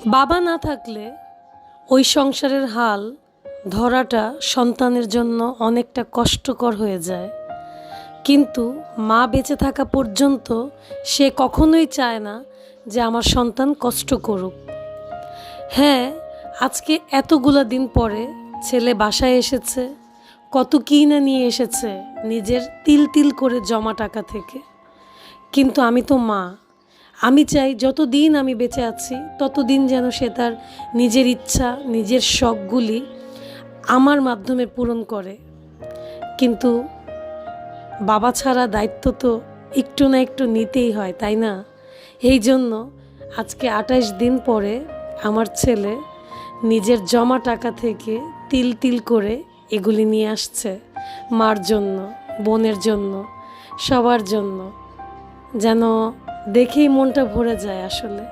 বাবা না থাকলে ওই সংসারের হাল ধরাটা সন্তানের জন্য অনেকটা কষ্টকর হয়ে যায়। কিন্তু মা বেঁচে থাকা পর্যন্ত সে কখনোই চায় না যে আমার সন্তান কষ্ট করুক। হ্যাঁ, আজকে এতগুলা দিন পরে ছেলে বাসায় এসেছে, কত কী না নিয়ে এসেছে নিজের তিল তিল করে জমা টাকা থেকে। কিন্তু আমি তো মা, আমি চাই যতদিন আমি বেঁচে আছি ততদিন যেন সে তার নিজের ইচ্ছা, নিজের শখগুলি আমার মাধ্যমে পূরণ করে। কিন্তু বাবা ছাড়া দায়িত্ব তো একটু না একটু নিতেই হয়, তাই না? এই জন্য আজকে 28 দিন পরে আমার ছেলে নিজের জমা টাকা থেকে তিল তিল করে এগুলি নিয়ে আসছে মার জন্য, বোনের জন্য, সবার জন্য। যেন দেখেই মনটা ভরে যায় আসলে।